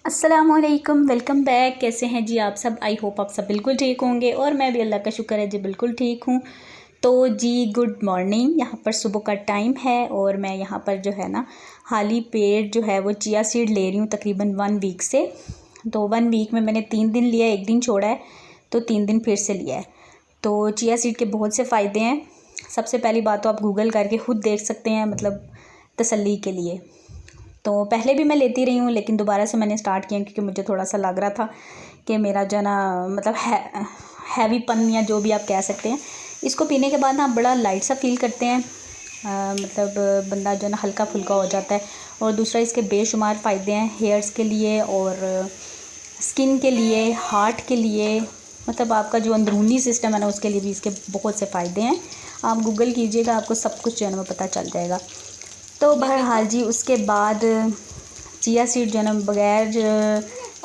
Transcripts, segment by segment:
अस्सलामुअलैकुम, welcome back. कैसे हैं जी आप सब? आई होप आप सब बिल्कुल ठीक होंगे और मैं भी अल्लाह का शुक्र है जी बिल्कुल ठीक हूँ। तो जी गुड मॉर्निंग। यहाँ पर सुबह का टाइम है और मैं यहाँ पर जो है ना खाली पेट जो है वो चिया सीड ले रही हूँ तकरीबन 1 वीक से। तो 1 वीक में मैंने 3 दिन लिया है, 1 दिन छोड़ा है, तो 3 दिन फिर से लिया है। तो चिया सीड के बहुत से फ़ायदे हैं। सबसे पहली बात तो आप गूगल करके ख़ुद देख सकते हैं, मतलब तसल्ली के लिए। तो पहले भी मैं लेती रही हूँ लेकिन दोबारा से मैंने स्टार्ट किया क्योंकि मुझे थोड़ा सा लग रहा था कि मेरा जो ना मतलब हैवीपन या जो भी आप कह सकते हैं, इसको पीने के बाद ना आप बड़ा लाइट सा फील करते हैं। मतलब बंदा जो ना हल्का फुल्का हो जाता है। और दूसरा इसके बेशुमार फ़ायदे हैं हेयर्स के लिए और स्किन के लिए, हार्ट के लिए, मतलब आपका जो अंदरूनी सिस्टम है ना उसके लिए भी इसके बहुत से फ़ायदे हैं। आप गूगल कीजिएगा, आपको सब कुछ जो है ना पता चल जाएगा। तो बहरहाल जी उसके बाद चिया सीड जो है ना बग़ैर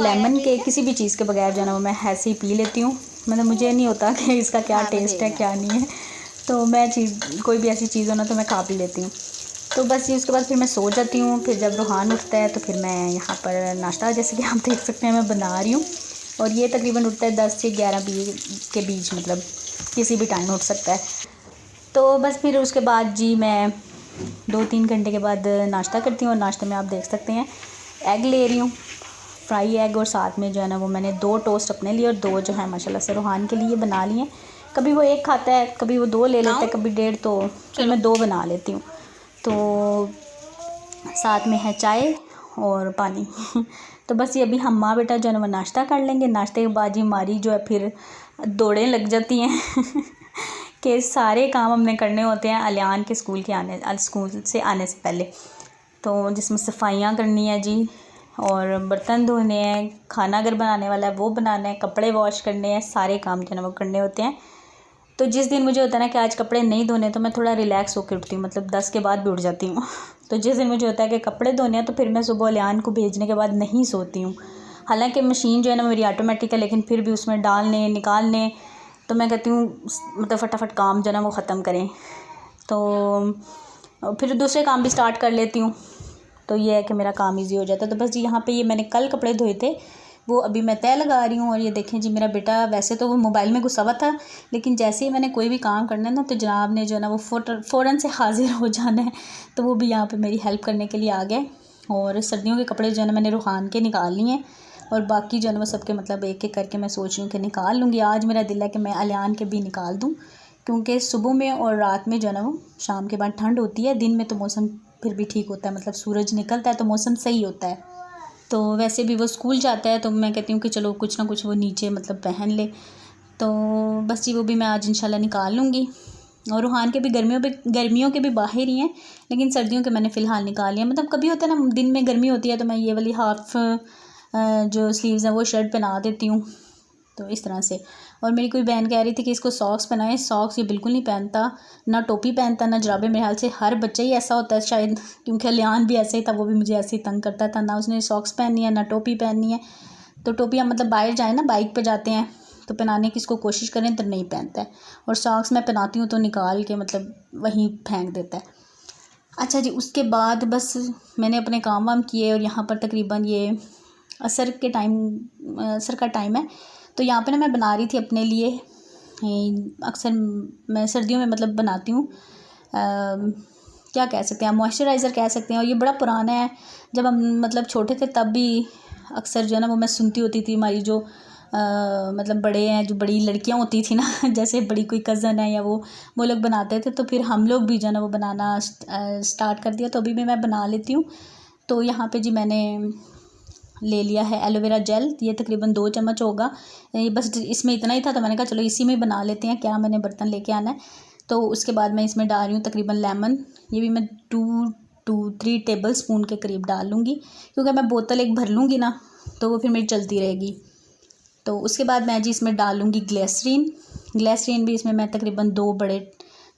लेमन के किसी भी चीज़ के बगैर जो है ना वो मैं ऐसे ही पी लेती हूँ। मतलब मुझे नहीं होता कि इसका क्या टेस्ट है क्या नहीं है, तो मैं कोई भी ऐसी चीज़ हो ना तो मैं खा पी लेती हूँ। तो बस ये उसके बाद फिर मैं सो जाती हूँ। फिर जब रूहान उठता है तो फिर मैं यहाँ पर नाश्ता, जैसे कि आप देख सकते हैं मैं बना रही हूँ, और ये तकरीबन उठता है 10 से 11 के बीच, मतलब किसी भी टाइम उठ सकता है। तो बस फिर उसके बाद जी मैं 2-3 घंटे के बाद नाश्ता करती हूँ। और नाश्ते में आप देख सकते हैं एग ले रही हूँ, फ्राई एग, और साथ में जो है ना वो मैंने 2 टोस्ट अपने लिए और 2 जो है माशाल्लाह से रूहान के लिए बना लिए। कभी वो 1 खाता है, कभी वो 2 ले लेता है, कभी 1.5, तो फिर मैं 2 बना लेती हूँ। तो साथ में है चाय और पानी तो बस ये अभी हम माँ बेटा जो है ना वो नाश्ता कर लेंगे। नाश्ते के बाद जी हमारी जो है फिर दौड़ें लग जाती हैं कि सारे काम हमने करने होते हैं अलियान के स्कूल से आने से पहले। तो जिसमें सफाइयाँ करनी है जी, और बर्तन धोने हैं, खाना अगर बनाने वाला है वो बनाना है, कपड़े वॉश करने हैं, सारे काम जो है ना वो करने होते हैं। तो जिस दिन मुझे होता है ना कि आज कपड़े नहीं धोने, तो मैं थोड़ा रिलैक्स होकर उठती हूँ, मतलब 10 के बाद भी उठ जाती हूँ तो जिस दिन मुझे होता है कि कपड़े धोने हैं तो फिर मैं सुबह अलियान को भेजने के बाद नहीं सोती हूँ। हालांकि मशीन जो है ना मेरी ऑटोमेटिक है, लेकिन फिर भी उसमें डालने निकालने, तो मैं कहती हूँ मतलब फटाफट काम जो है ना वो ख़त्म करें। तो फिर दूसरे काम भी स्टार्ट कर लेती हूँ, तो ये है कि मेरा काम इजी हो जाता है। तो बस जी यहाँ पे ये मैंने कल कपड़े धोए थे, वो अभी मैं तय लगा रही हूँ। और ये देखें जी मेरा बेटा, वैसे तो वो मोबाइल में घुसा हुआ था, लेकिन जैसे ही मैंने कोई भी काम करना है ना तो जनाब ने जो है ना वो फ़ौरन से हाज़िर हो जाना है, तो वो भी यहाँ पे मेरी हेल्प करने के लिए आ गए। और सर्दियों के कपड़े जो है ना मैंने रूहान के निकाल लिए हैं, और बाकी जो है ना वो सबके मतलब एक एक करके मैं सोच रही हूँ कि निकाल लूँगी। आज मेरा दिल है कि मैं अलियान के भी निकाल दूँ, क्योंकि सुबह में और रात में जो है ना वो शाम के बाद ठंड होती है, दिन में तो मौसम फिर भी ठीक होता है, मतलब सूरज निकलता है तो मौसम सही होता है। तो वैसे भी वो स्कूल जाता है, तो मैं कहती हूँ कि चलो कुछ ना कुछ वो नीचे मतलब पहन ले। तो बस जी वो भी मैं आज इंशाल्लाह निकाल लूँगी। और रूहान के भी गर्मियों के भी बाहर ही हैं, लेकिन सर्दियों के मैंने फ़िलहाल निकाल लिया। मतलब कभी होता है ना दिन में गर्मी होती है तो मैं ये वाली हाफ़ जो स्लीव्स हैं वो शर्ट पहना देती हूँ, तो इस तरह से। और मेरी कोई बहन कह रही थी कि इसको सॉक्स पहनाएं, सॉक्स ये बिल्कुल नहीं पहनता, ना टोपी पहनता ना जराबे। मेरे ख्याल से हर बच्चा ही ऐसा होता है शायद, क्योंकि अलियान भी ऐसे ही था, वो भी मुझे ऐसे ही तंग करता था, ना उसने सॉक्स पहननी है ना टोपी पहननी है। तो टोपी हम मतलब बाहर जाए ना, बाइक पे जाते हैं तो पहनाने की इसको कोशिश करें तो नहीं पहनता है, और सॉक्स मैं पहनाती हूँ तो निकाल के मतलब वहीं फेंक देता है। अच्छा जी उसके बाद बस मैंने अपने काम वाम किए, और यहाँ पर तकरीबन ये असर का टाइम है। तो यहाँ पे ना मैं बना रही थी अपने लिए, अक्सर मैं सर्दियों में मतलब बनाती हूँ, क्या कह सकते हैं, मॉइस्चराइज़र कह सकते हैं। और ये बड़ा पुराना है, जब हम मतलब छोटे थे तब भी अक्सर जो है ना वो मैं सुनती होती थी। हमारी जो मतलब बड़े हैं, जो बड़ी लड़कियां होती थी ना जैसे बड़ी कोई कज़न है या वो लोग बनाते थे, तो फिर हम लोग भी जो है ना वो बनाना स्टार्ट कर दिया। तो अभी भी मैं बना लेती हूँ। तो यहाँ पे जी मैंने ले लिया है एलोवेरा जेल, ये तकरीबन 2 चम्मच होगा। ये बस इसमें इतना ही था, तो मैंने कहा चलो इसी में बना लेते हैं, क्या मैंने बर्तन लेके आना है। तो उसके बाद मैं इसमें डाल रही हूँ तकरीबन लेमन, ये भी मैं 2-3 टेबल स्पून के करीब डाल लूँगी, क्योंकि मैं बोतल एक भर लूँगी ना तो वो फिर मेरी चलती रहेगी। तो उसके बाद मैं जी इसमें डाल लूँगी ग्लिसरीन भी इसमें मैं तकरीबन 2 बड़े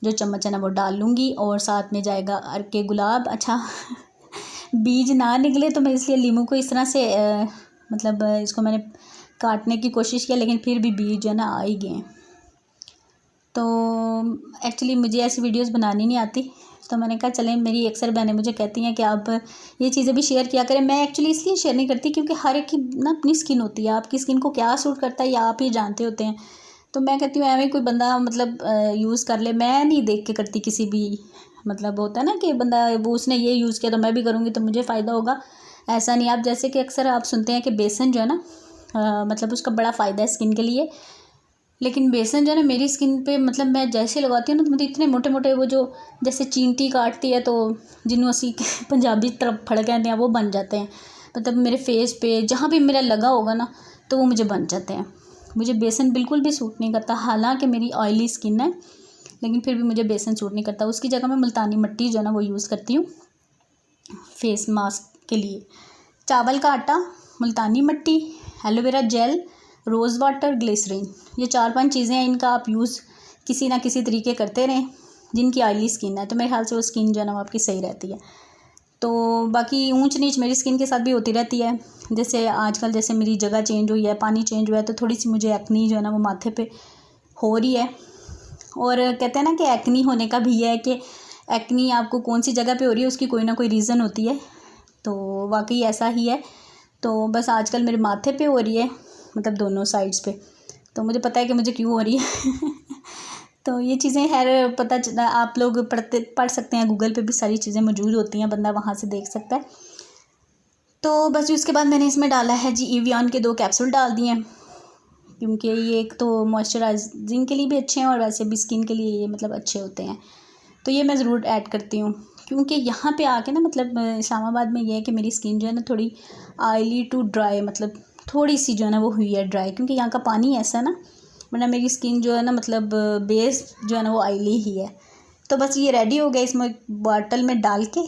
जो चम्मच है ना वो डाल लूँगी। और साथ में जाएगा अर्के गुलाब। अच्छा बीज ना निकले तो मैं इसलिए लीमू को इस तरह से मतलब इसको मैंने काटने की कोशिश किया, लेकिन फिर भी बीज जो है ना आ ही गए। तो एक्चुअली मुझे ऐसी वीडियोस बनानी नहीं आती, तो मैंने कहा चलें, मेरी अक्सर बहनें मुझे कहती हैं कि आप ये चीज़ें भी शेयर किया करें। मैं एक्चुअली इसलिए शेयर नहीं करती क्योंकि हर एक की ना अपनी स्किन होती है, आपकी स्किन को क्या सूट करता है या आप ही जानते होते हैं। तो मैं कहती हूँ एवं कोई बंदा मतलब यूज़ कर ले, मैं नहीं देख के करती किसी भी, मतलब होता है ना कि बंदा वो उसने ये यूज़ किया तो मैं भी करूँगी तो मुझे फ़ायदा होगा, ऐसा नहीं। आप जैसे कि अक्सर आप सुनते हैं कि बेसन जो है ना मतलब उसका बड़ा फ़ायदा है स्किन के लिए, लेकिन बेसन जो है ना मेरी स्किन पे मतलब मैं जैसे लगाती हूँ ना तो मुझे इतने मोटे मोटे वो जो जैसे चींटी काटती है तो जिन्हों असी पंजाबी तरफ फड़ कहते हैं वो बन जाते हैं, मतलब मेरे फेस पे जहाँ भी मेरा लगा होगा ना तो वो मुझे बन जाते हैं। मुझे बेसन बिल्कुल भी सूट नहीं करता, हालांकि मेरी ऑयली स्किन है लेकिन फिर भी मुझे बेसन सूट नहीं करता। उसकी जगह मैं मुल्तानी मिट्टी जो है ना वो यूज़ करती हूँ फेस मास्क के लिए। चावल का आटा, मुल्तानी मिट्टी, aloe vera gel, rose water, glycerine, ये 4-5 चीज़ें हैं, इनका आप यूज़ किसी ना किसी तरीके करते रहें। जिनकी ऑयली स्किन है तो मेरे ख्याल से वो स्किन जो है ना वो आपकी सही रहती है। तो बाकी ऊंच नीच मेरी स्किन के साथ भी होती रहती है, जैसे आजकल जैसे मेरी जगह चेंज हुई है, पानी चेंज हुआ है, तो थोड़ी सी मुझे एक्नी जो है ना वो माथे पे हो रही है। और कहते हैं ना कि एक्नी होने का भी है कि एक्नी आपको कौन सी जगह पे हो रही है उसकी कोई ना कोई रीज़न होती है, तो वाकई ऐसा ही है। तो बस आजकल मेरे माथे पे हो रही है, मतलब दोनों साइड्स पे, तो मुझे पता है कि मुझे क्यों हो रही है तो ये चीज़ें खैर पता आप लोग पढ़ सकते हैं, गूगल पे भी सारी चीज़ें मौजूद होती हैं, बंदा वहाँ से देख सकता है। तो बस उसके बाद मैंने इसमें डाला है जी एवियन के 2 कैप्सूल डाल दिए हैं, क्योंकि ये एक तो मॉइस्चराइजिंग के लिए भी अच्छे हैं और वैसे भी स्किन के लिए ये मतलब अच्छे होते हैं, तो ये मैं ज़रूर ऐड करती हूँ। क्योंकि यहाँ पे आके ना मतलब इस्लामाबाद में ये है कि मेरी स्किन जो है ना थोड़ी ऑयली टू ड्राई, मतलब थोड़ी सी जो है ना वो हुई है ड्राई, क्योंकि यहाँ का पानी ऐसा है ना, वरना मेरी स्किन जो है ना मतलब बेस जो है ना वो ऑयली ही है। तो बस ये रेडी हो गया, इसमें बॉटल में डाल के,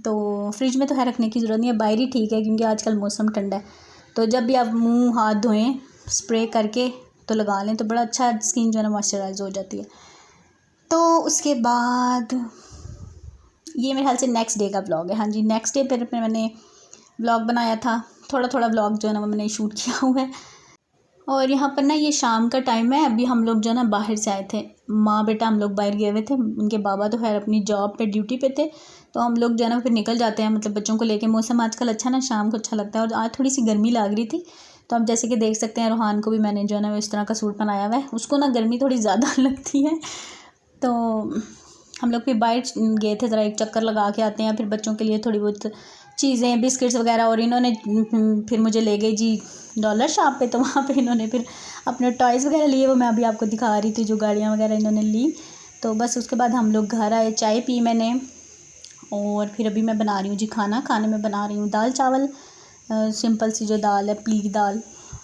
तो फ्रिज में तो है रखने की ज़रूरत नहीं है, बाहर ही ठीक है क्योंकि आजकल मौसम ठंडा है। तो जब भी आप मुँह हाथ धोएं स्प्रे करके तो लगा लें तो बड़ा अच्छा स्किन जो है ना मॉइस्चराइज हो जाती है। तो उसके बाद ये मेरे ख्याल से नेक्स्ट डे का व्लॉग है। हाँ जी, नेक्स्ट डे पर मैंने व्लॉग बनाया था, थोड़ा थोड़ा व्लॉग जो है ना वो मैंने शूट किया हुआ है। और यहाँ पर ना ये शाम का टाइम है, अभी हम लोग जो है ना बाहर से आए थे, माँ बेटा हम लोग बाहर गए हुए थे, उनके बाबा तो खैर अपनी जॉब पे ड्यूटी पे थे, तो हम लोग जो है ना फिर निकल जाते हैं, मतलब बच्चों को लेके। मौसम आजकल अच्छा ना, शाम को अच्छा लगता है, और आज थोड़ी सी गर्मी लग रही थी, तो आप जैसे कि देख सकते हैं रोहान को भी मैंने जो है ना इस तरह का सूट बनाया हुआ है, उसको ना गर्मी थोड़ी ज़्यादा लगती है। तो हम लोग फिर बाहर गए थे, ज़रा एक चक्कर लगा के आते हैं, फिर बच्चों के लिए थोड़ी बहुत चीज़ें बिस्किट्स वगैरह, और इन्होंने फिर मुझे ले गई जी डॉलर शॉप पे, तो वहाँ पे इन्होंने फिर अपने टॉयज़ वगैरह लिए, वो मैं अभी आपको दिखा रही थी, जो गाड़ियाँ वगैरह इन्होंने ली। तो बस उसके बाद हम लोग घर आए, चाय पी मैंने, और फिर अभी मैं बना रही हूँ जी खाने में बना रही हूँ दाल चावल, सिंपल सी जो दाल है, पीली दाल,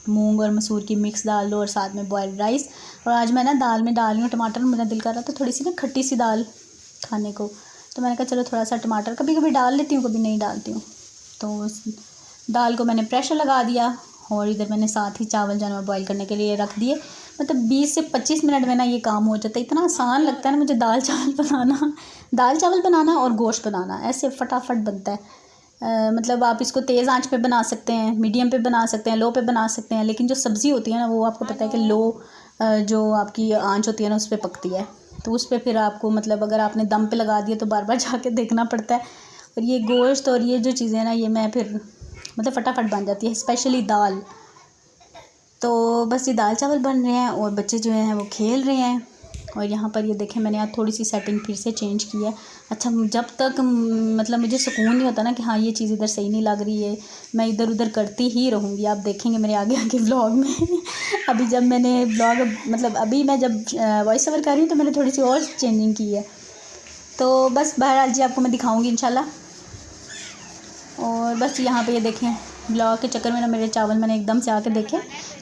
मूंग और मसूर की मिक्स दाल, और साथ में बॉयल्ड राइस। और आज मैं ना दाल में डाल रही हूँ टमाटर, मेरा दिल कर रहा था थोड़ी सी ना खट्टी सी दाल खाने को, तो मैंने कहा चलो थोड़ा सा टमाटर कभी कभी डाल लेती हूँ, कभी नहीं डालती हूँ। तो दाल को मैंने प्रेशर लगा दिया, और इधर मैंने साथ ही चावल जो है बॉईल करने के लिए रख दिए। मतलब 20 से 25 मिनट में ना ये काम हो जाता है, इतना आसान लगता है ना मुझे दाल चावल बनाना और गोश्त बनाना, ऐसे फटाफट बनता है। मतलब आप इसको तेज़ आंच पे बना सकते हैं, मीडियम पे बना सकते हैं, लो पे बना सकते हैं, लेकिन जो सब्ज़ी होती है ना वो आपको पता है कि लो जो आपकी आंच होती है ना उस पर पकती है, तो उस पर फिर आपको मतलब अगर आपने दम पे लगा दिया तो बार बार जाके देखना पड़ता है। और ये गोश्त और ये जो चीज़ें ना ये मैं फिर मतलब फटाफट बन जाती है, स्पेशली दाल। तो बस ये दाल चावल बन रहे हैं और बच्चे जो हैं वो खेल रहे हैं। और यहाँ पर ये देखें मैंने आज थोड़ी सी सेटिंग फिर से चेंज की है। अच्छा, जब तक मतलब मुझे सुकून नहीं होता ना कि हाँ ये चीज़ इधर सही नहीं लग रही है, मैं इधर उधर करती ही रहूँगी, आप देखेंगे मेरे आगे आगे व्लॉग में अभी जब मैंने व्लॉग मतलब अभी मैं जब वॉइस ओवर कर रही हूँ तो मैंने थोड़ी सी और चेंजिंग की है। तो बस बहरहाल जी आपको मैं दिखाऊँगी इंशाल्लाह। और बस यहाँ पे ये देखें ब्लॉग के चक्कर में ना मेरे चावल मैंने एकदम से आके देखे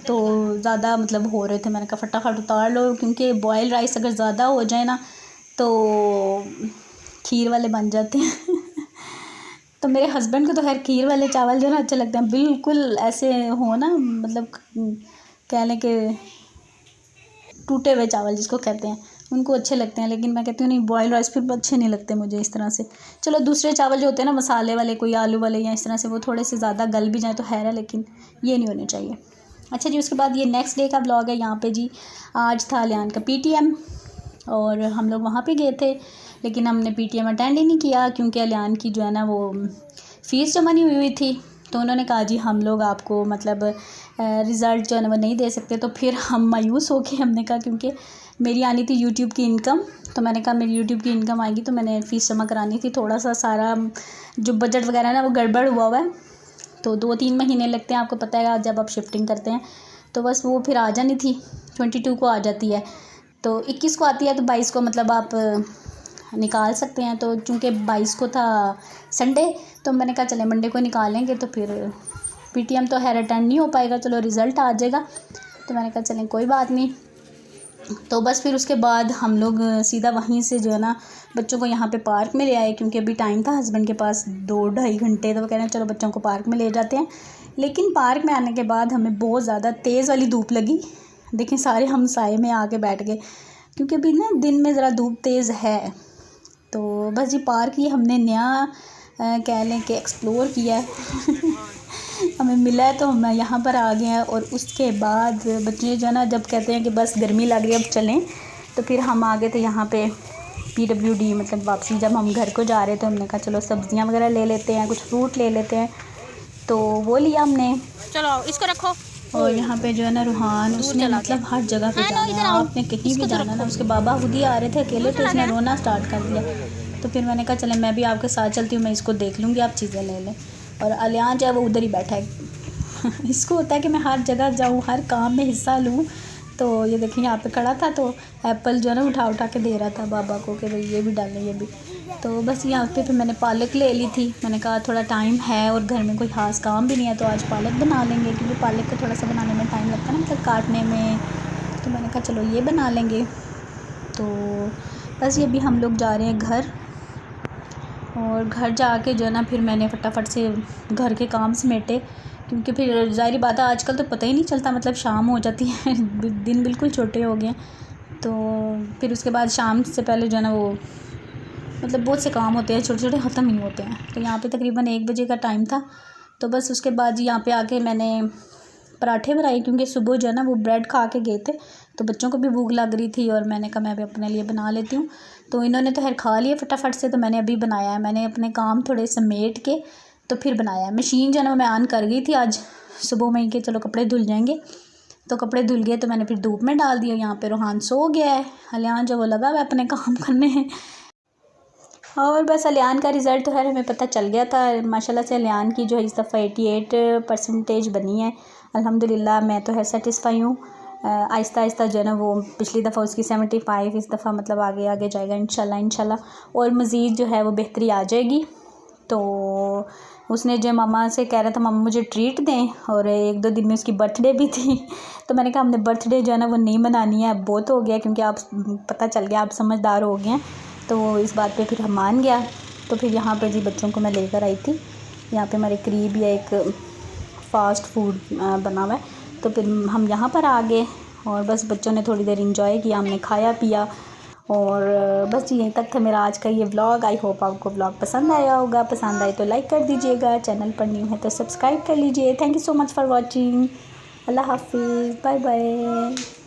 तो ज़्यादा मतलब हो रहे थे, मैंने कहा फटाफट उतार लो, क्योंकि बॉयल राइस अगर ज़्यादा हो जाए ना तो खीर वाले बन जाते हैं तो मेरे हस्बैंड को तो खैर खीर वाले चावल जो है ना अच्छे लगते हैं, बिल्कुल ऐसे हो ना, मतलब कह लें कि टूटे हुए चावल जिसको कहते हैं उनको अच्छे लगते हैं, लेकिन मैं कहती हूँ नहीं बॉयल राइस फिर अच्छे नहीं लगते मुझे इस तरह से। चलो दूसरे चावल जो होते हैं ना मसाले वाले, कोई आलू वाले या इस तरह से, वो थोड़े से ज़्यादा गल भी जाए तो खैर है, लेकिन ये नहीं होने चाहिए। अच्छा जी, उसके बाद ये नेक्स्ट डे का ब्लॉग है। यहाँ पे जी आज था अलियान का PTM, और हम लोग वहाँ पे गए थे, लेकिन हमने पीटीएम अटेंड ही नहीं किया क्योंकि अलियान की जो है ना वो फ़ीस जमा नहीं हुई थी। तो उन्होंने कहा जी हम लोग आपको मतलब रिज़ल्ट जो है ना वो नहीं दे सकते। तो फिर हम मायूस हो के हमने कहा, क्योंकि मेरी आनी थी यूट्यूब की इनकम, तो मैंने कहा मेरी यूट्यूब की इनकम आएगी तो मैंने फ़ीस जमा करानी थी। थोड़ा सा सारा जो बजट वगैरह ना वो गड़बड़ हुआ है, तो 2-3 महीने लगते हैं, आपको पता है जब आप शिफ्टिंग करते हैं। तो बस वो फिर आ जानी थी, 22 को आ जाती है, तो 21 को आती है, तो 22 को मतलब आप निकाल सकते हैं। तो चूँकि 22 को था संडे, तो मैंने कहा चले मंडे को निकालेंगे, तो फिर पीटीएम तो खैर अटेंड नहीं हो पाएगा, चलो रिज़ल्ट आ जाएगा। तो मैंने कहा चलें कोई बात नहीं। तो बस फिर उसके बाद हम लोग सीधा वहीं से जो है ना बच्चों को यहाँ पे पार्क में ले आए, क्योंकि अभी टाइम था हस्बैंड के पास 2-2.5 घंटे, तो वो कह रहे हैं चलो बच्चों को पार्क में ले जाते हैं। लेकिन पार्क में आने के बाद हमें बहुत ज़्यादा तेज़ वाली धूप लगी। देखें सारे हम साए में आके बैठ गए, क्योंकि अभी ना दिन में ज़रा धूप तेज़ है। तो बस ये पार्क ये हमने नया कह लें कि एक्सप्लोर किया है हमें मिला है, तो हम यहाँ पर आ गए हैं। और उसके बाद बच्चे जो है ना जब कहते हैं कि बस गर्मी लग रही है अब चलें, तो फिर हम आ गए थे यहाँ पे PWD, मतलब वापसी जब हम घर को जा रहे थे हमने कहा चलो सब्ज़ियाँ वगैरह ले लेते हैं, कुछ फ्रूट ले लेते हैं, तो वो लिया हमने। चलो इसको रखो। और यहाँ पे जो है ना रूहान उसने मतलब हर जगह पे जाना है, आपने कहीं भी जाना ना। उसके बाबा खुद ही आ रहे थे अकेले, तो उसने रोना स्टार्ट कर दिया। तो फिर मैंने कहा चले मैं भी आपके साथ चलती हूँ, मैं इसको देख लूँगी, आप चीज़ें ले लें। और अलियान जो है वो उधर ही बैठा है इसको होता है कि मैं हर जगह जाऊँ, हर काम में हिस्सा लूँ। तो ये देखिए यहाँ पे खड़ा था, तो एप्पल जो है ना उठा उठा के दे रहा था बाबा को कि भाई ये भी डालें ये भी। तो बस यहाँ पे फिर मैंने पालक ले ली थी। मैंने कहा थोड़ा टाइम है और घर में कोई ख़ास काम भी नहीं है, तो आज पालक बना लेंगे, क्योंकि पालक को थोड़ा सा बनाने में टाइम लगता है ना, मतलब काटने में। तो मैंने कहा चलो ये बना लेंगे। तो बस ये भी हम लोग जा रहे हैं घर, और घर जाके जो है ना फिर मैंने फटाफट से घर के काम समेटे, क्योंकि फिर ज़ाहिर बात है आजकल तो पता ही नहीं चलता, मतलब शाम हो जाती है दिन बिल्कुल छोटे हो गए। तो फिर उसके बाद शाम से पहले जो है ना वो मतलब बहुत से काम होते हैं छोटे छोटे, ख़त्म ही होते हैं। तो यहाँ पे तकरीबन 1 बजे का टाइम था। तो बस उसके बाद यहाँ पे आके मैंने पराठे बनाए, क्योंकि सुबह जो है ना वो ब्रेड खा के गए थे, तो बच्चों को भी भूख लग रही थी, और मैंने कहा मैं भी अपने लिए बना लेती हूँ। तो इन्होंने तो खैर खा लिए फटाफट से, तो मैंने अभी बनाया है। मैंने अपने काम थोड़े समेट के तो फिर बनाया है। मशीन जो है ना मैं ऑन कर गई थी आज सुबह में कि चलो कपड़े धुल जाएंगे, तो कपड़े धुल गए, तो मैंने फिर धूप में डाल दिया। यहाँ पे रूहान सो गया है, अलियान जो वो लगा हुआ है अपने काम करने हैं। और बस अलियान का रिज़ल्ट तो खैर हमें पता चल गया था। माशाल्लाह से अलियान की जो है इस दफ़ा 88% बनी है। अल्हम्दुलिल्लाह मैं तो है सेटिस्फाई हूँ। आहिस्ता आहिस्ता जो है ना वो पिछली दफ़ा उसकी 75, इस दफ़ा मतलब आगे आगे जाएगा इंशाल्लाह। और मज़ीद जो है वो बेहतरी आ जाएगी। तो उसने जो मामा से कह रहा था मामा मुझे ट्रीट दें, और 1-2 दिन में उसकी बर्थडे भी थी तो मैंने कहा हमने बर्थडे जो है ना वो नहीं मनानी है, अब बहुत हो गया, क्योंकि आप पता चल गया आप समझदार हो गए हैं। तो इस बात पे फिर हम मान गया। तो फिर यहाँ पर जी बच्चों को मैं लेकर आई थी, यहाँ पे हमारे करीब ही एक फ़ास्ट फूड बना हुआ है, तो फिर हम यहाँ पर आ गए, और बस बच्चों ने थोड़ी देर इंजॉय किया, हमने खाया पिया। और बस यहीं तक था मेरा आज का ये व्लॉग। आई होप आपको व्लॉग पसंद आया होगा, पसंद आए तो लाइक कर दीजिएगा, चैनल पर न्यू है तो सब्सक्राइब कर लीजिए। Thank you so much for watching. अल्लाह हाफिज़, बाय बाय।